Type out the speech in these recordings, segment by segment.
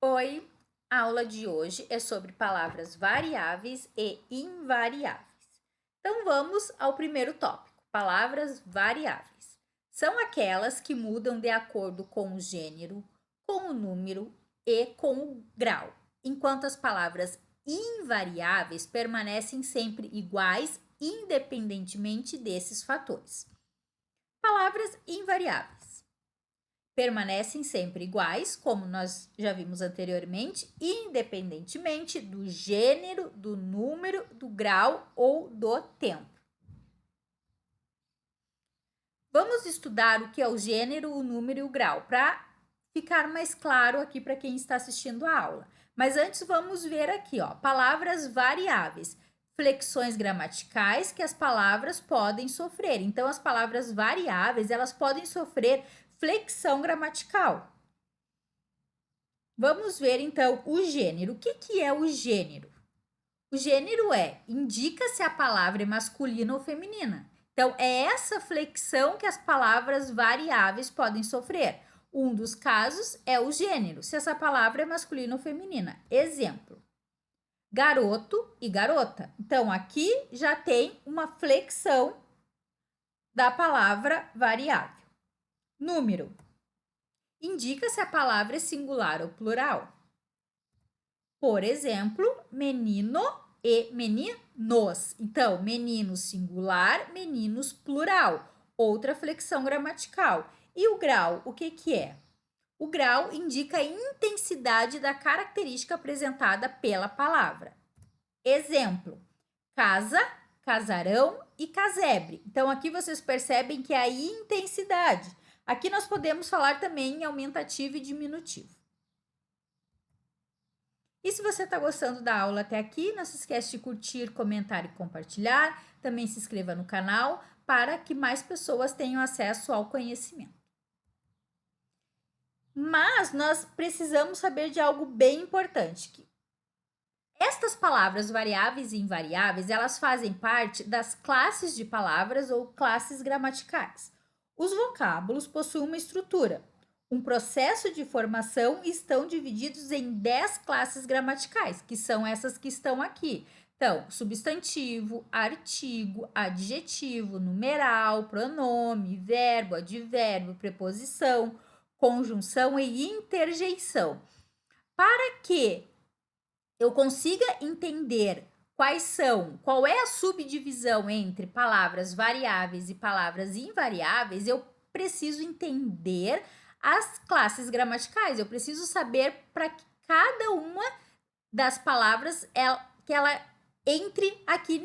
Oi, a aula de hoje é sobre palavras variáveis e invariáveis. Então vamos ao primeiro tópico, palavras variáveis. São aquelas que mudam de acordo com o gênero, com o número e com o grau, enquanto as palavras invariáveis permanecem sempre iguais, independentemente desses fatores. Palavras invariáveis permanecem sempre iguais, como nós já vimos anteriormente, independentemente do gênero, do número, do grau ou do tempo. Vamos estudar o que é o gênero, o número e o grau, para ficar mais claro aqui para quem está assistindo a aula. Mas antes vamos ver aqui, ó, palavras variáveis, flexões gramaticais que as palavras podem sofrer. Então, as palavras variáveis, elas podem sofrer flexão gramatical. Vamos ver, então, o gênero. O que é o gênero? O gênero indica se a palavra é masculina ou feminina. Então, é essa flexão que as palavras variáveis podem sofrer. Um dos casos é o gênero, se essa palavra é masculina ou feminina. Exemplo, garoto e garota. Então, aqui já tem uma flexão da palavra variável. Número indica se a palavra é singular ou plural. Por exemplo, menino e meninos. Então, menino singular, meninos plural. Outra flexão gramatical. E o grau, o que é? O grau indica a intensidade da característica apresentada pela palavra. Exemplo, casa, casarão e casebre. Então, aqui vocês percebem que é a intensidade. Aqui nós podemos falar também em aumentativo e diminutivo. E se você está gostando da aula até aqui, não se esquece de curtir, comentar e compartilhar. Também se inscreva no canal para que mais pessoas tenham acesso ao conhecimento. Mas nós precisamos saber de algo bem importante, que estas palavras variáveis e invariáveis, elas fazem parte das classes de palavras ou classes gramaticais. Os vocábulos possuem uma estrutura, um processo de formação e estão divididos em 10 classes gramaticais, que são essas que estão aqui. Então, substantivo, artigo, adjetivo, numeral, pronome, verbo, advérbio, preposição, conjunção e interjeição. Para que eu consiga entender qual é a subdivisão entre palavras variáveis e palavras invariáveis, eu preciso entender as classes gramaticais. Eu preciso saber para que cada uma das palavras que ela entre aqui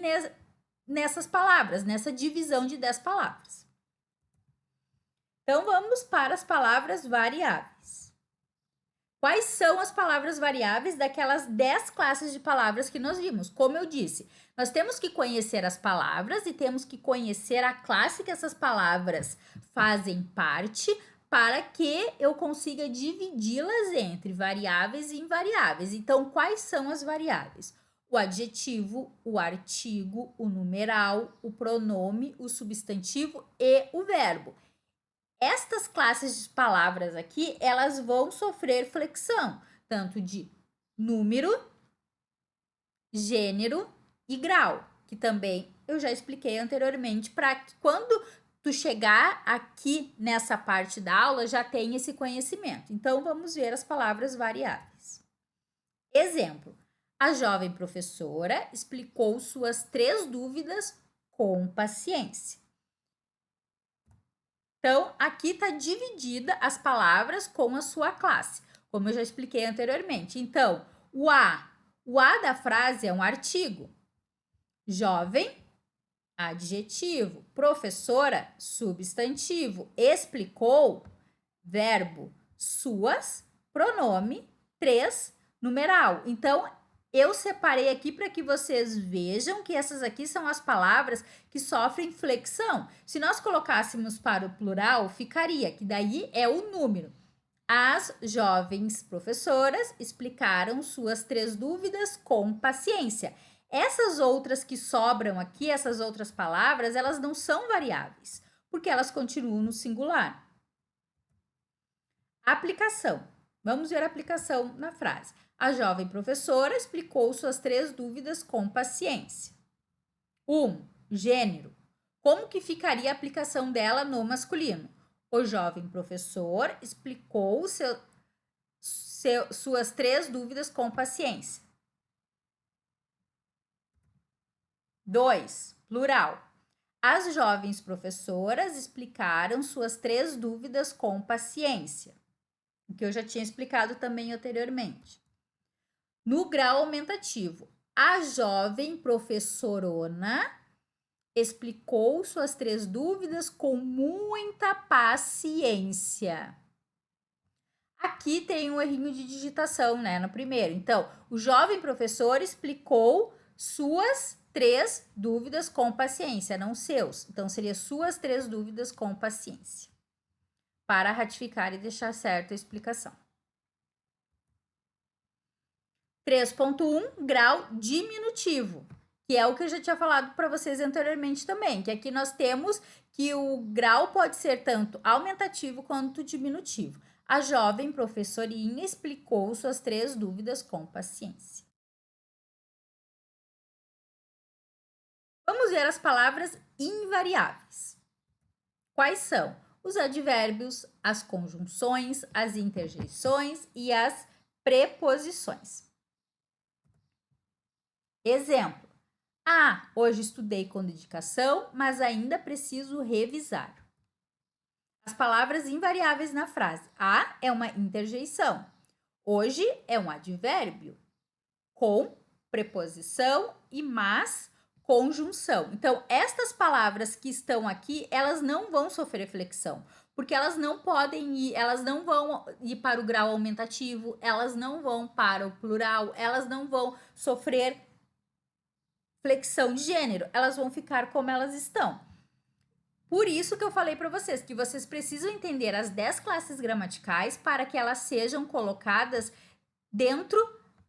nessas palavras, nessa divisão de 10 palavras. Então, vamos para as palavras variáveis. Quais são as palavras variáveis daquelas 10 classes de palavras que nós vimos? Como eu disse, nós temos que conhecer as palavras e temos que conhecer a classe que essas palavras fazem parte para que eu consiga dividi-las entre variáveis e invariáveis. Então, quais são as variáveis? O adjetivo, o artigo, o numeral, o pronome, o substantivo e o verbo. Estas classes de palavras aqui, elas vão sofrer flexão, tanto de número, gênero e grau, que também eu já expliquei anteriormente, para que quando tu chegar aqui nessa parte da aula, já tenha esse conhecimento. Então, vamos ver as palavras variáveis. Exemplo, a jovem professora explicou suas 3 dúvidas com paciência. Então, aqui está dividida as palavras com a sua classe, como eu já expliquei anteriormente. Então, o A da frase é um artigo. Jovem, adjetivo. Professora, substantivo. Explicou, verbo. Suas, pronome. 3, numeral. Então, eu separei aqui para que vocês vejam que essas aqui são as palavras que sofrem flexão. Se nós colocássemos para o plural, ficaria, que daí é o número. As jovens professoras explicaram suas 3 dúvidas com paciência. Essas outras que sobram aqui, essas outras palavras, elas não são variáveis, porque elas continuam no singular. Aplicação. Vamos ver a aplicação na frase. A jovem professora explicou suas 3 dúvidas com paciência. 1. Gênero. Como que ficaria a aplicação dela no masculino? O jovem professor explicou suas 3 dúvidas com paciência. 2. Plural. As jovens professoras explicaram suas 3 dúvidas com paciência, o que eu já tinha explicado também anteriormente. No grau aumentativo, a jovem professorona explicou suas 3 dúvidas com muita paciência. Aqui tem um errinho de digitação, né, no primeiro. Então, o jovem professor explicou suas 3 dúvidas com paciência, não seus. Então, seria suas 3 dúvidas com paciência. Para ratificar e deixar certa a explicação. 3.1, grau diminutivo, que é o que eu já tinha falado para vocês anteriormente também, que aqui nós temos que o grau pode ser tanto aumentativo quanto diminutivo. A jovem professorinha explicou suas 3 dúvidas com paciência. Vamos ver as palavras invariáveis. Quais são? Os advérbios, as conjunções, as interjeições e as preposições. Exemplo. Hoje estudei com dedicação, mas ainda preciso revisar. As palavras invariáveis na frase. É uma interjeição. Hoje é um advérbio. Com, preposição e mas, conjunção. Então, estas palavras que estão aqui, elas não vão sofrer flexão, porque elas não podem ir, elas não vão ir para o grau aumentativo, elas não vão para o plural, elas não vão sofrer flexão de gênero, elas vão ficar como elas estão. Por isso que eu falei para vocês que vocês precisam entender as 10 classes gramaticais para que elas sejam colocadas dentro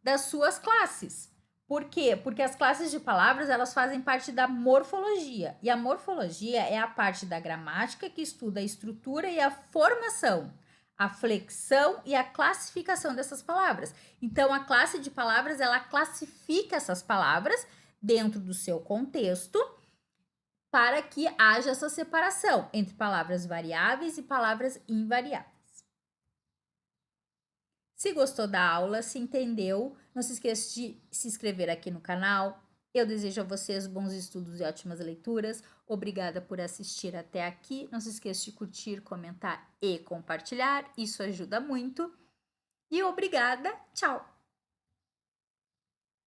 das suas classes. Por quê? Porque as classes de palavras, elas fazem parte da morfologia. E a morfologia é a parte da gramática que estuda a estrutura e a formação, a flexão e a classificação dessas palavras. Então, a classe de palavras, ela classifica essas palavras dentro do seu contexto para que haja essa separação entre palavras variáveis e palavras invariáveis. Se gostou da aula, se entendeu, não se esqueça de se inscrever aqui no canal. Eu desejo a vocês bons estudos e ótimas leituras. Obrigada por assistir até aqui. Não se esqueça de curtir, comentar e compartilhar. Isso ajuda muito. E obrigada. Tchau!